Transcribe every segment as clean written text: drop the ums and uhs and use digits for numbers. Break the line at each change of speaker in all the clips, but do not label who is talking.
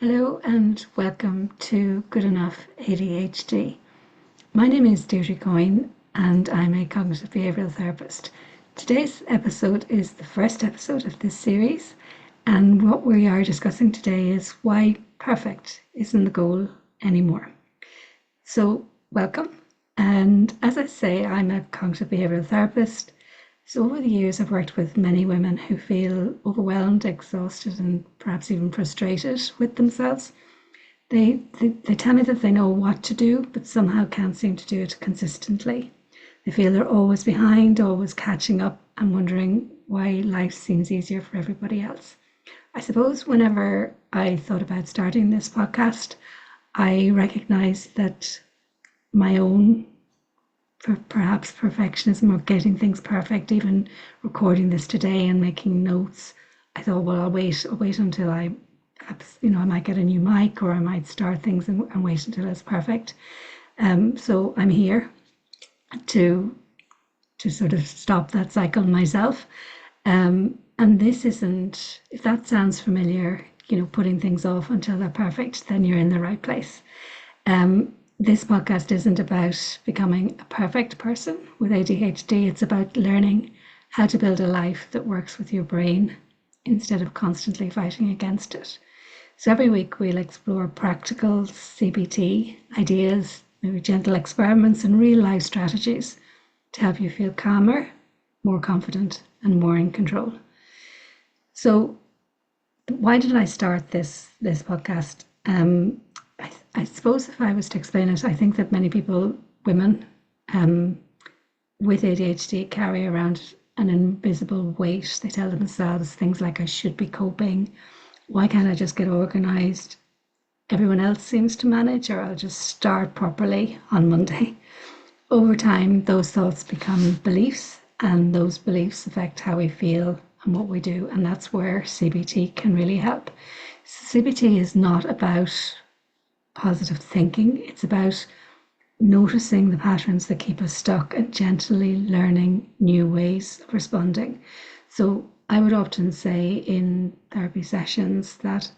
Hello and welcome to Good Enough ADHD. My name is Deirdre Coyne and I'm a cognitive behavioural therapist. Today's episode is the first episode of this series, and what we are discussing today is why perfect isn't the goal anymore. So, welcome. And as I say, I'm a cognitive behavioural therapist. So over the years, I've worked with many women who feel overwhelmed, exhausted, and perhaps even frustrated with themselves. They tell me that they know what to do, but somehow can't seem to do it consistently. They feel they're always behind, always catching up, and wondering why life seems easier for everybody else. I suppose whenever I thought about starting this podcast, I recognized that my own perhaps perfectionism or getting things perfect, even recording this today and making notes, I thought, well, I'll wait until I perhaps, I might get a new mic or I might start things and wait until it's perfect. So I'm here to sort of stop that cycle myself. And this isn't, if that sounds familiar, putting things off until they're perfect, then you're in the right place. This podcast isn't about becoming a perfect person with ADHD. It's about learning how to build a life that works with your brain instead of constantly fighting against it. So every week we'll explore practical CBT ideas, maybe gentle experiments and real life strategies to help you feel calmer, more confident and more in control. So why did I start this podcast? I suppose if I was to explain it, I think that many people, women with ADHD, carry around an invisible weight. They tell themselves things like, I should be coping. Why can't I just get organised? Everyone else seems to manage, or I'll just start properly on Monday. Over time, those thoughts become beliefs, and those beliefs affect how we feel and what we do. And that's where CBT can really help. CBT is not about positive thinking. It's about noticing the patterns that keep us stuck and gently learning new ways of responding. So I would often say in therapy sessions that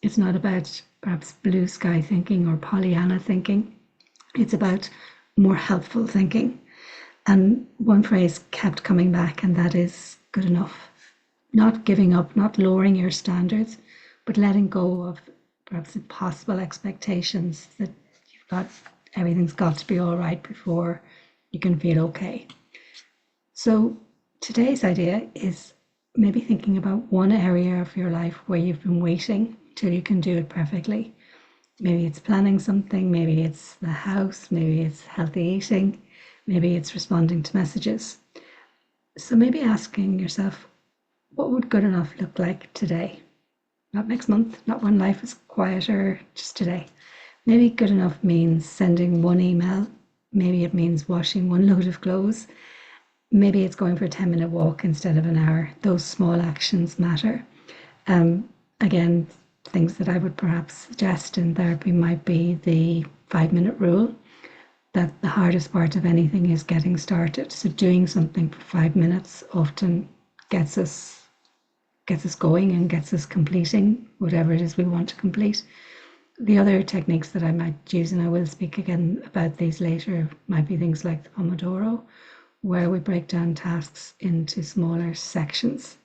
it's not about perhaps blue sky thinking or Pollyanna thinking. It's about more helpful thinking. And one phrase kept coming back, and that is good enough. Not giving up, not lowering your standards, but letting go of perhaps impossible expectations that everything's got to be all right before you can feel okay. So today's idea is maybe thinking about one area of your life where you've been waiting till you can do it perfectly. Maybe it's planning something, maybe it's the house, maybe it's healthy eating, maybe it's responding to messages. So maybe asking yourself, what would good enough look like today? Not next month, not when life is quieter, just today. Maybe good enough means sending one email. Maybe it means washing one load of clothes. Maybe it's going for a 10-minute walk instead of an hour. Those small actions matter. Again, things that I would perhaps suggest in therapy might be the 5-minute rule, that the hardest part of anything is getting started. So doing something for 5 minutes often gets us going and gets us completing whatever it is we want to complete. The other techniques that I might use, and I will speak again about these later, might be things like the Pomodoro, where we break down tasks into smaller sections,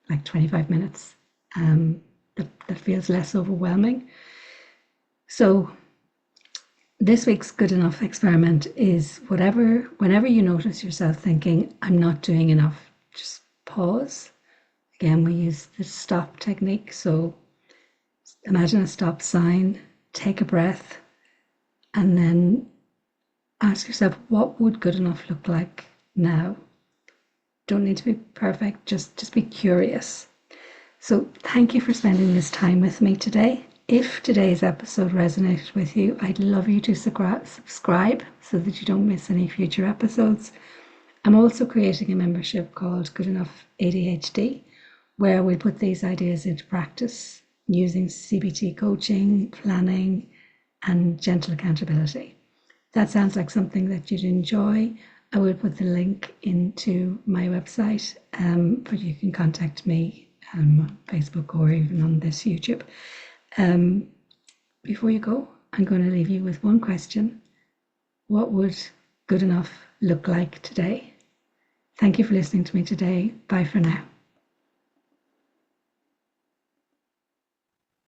like 25 minutes, that feels less overwhelming. So this week's good enough experiment is whenever you notice yourself thinking, I'm not doing enough, just pause. Again, we use the stop technique. So imagine a stop sign, take a breath, and then ask yourself, what would good enough look like now? Don't need to be perfect, just be curious. So thank you for spending this time with me today. If today's episode resonated with you, I'd love you to subscribe so that you don't miss any future episodes. I'm also creating a membership called Good Enough ADHD, where we put these ideas into practice using CBT coaching, planning, and gentle accountability. If that sounds like something that you'd enjoy, I will put the link into my website, but you can contact me on Facebook or even on this YouTube. before you go, I'm going to leave you with one question. What would good enough look like today? Thank you for listening to me today. Bye for now.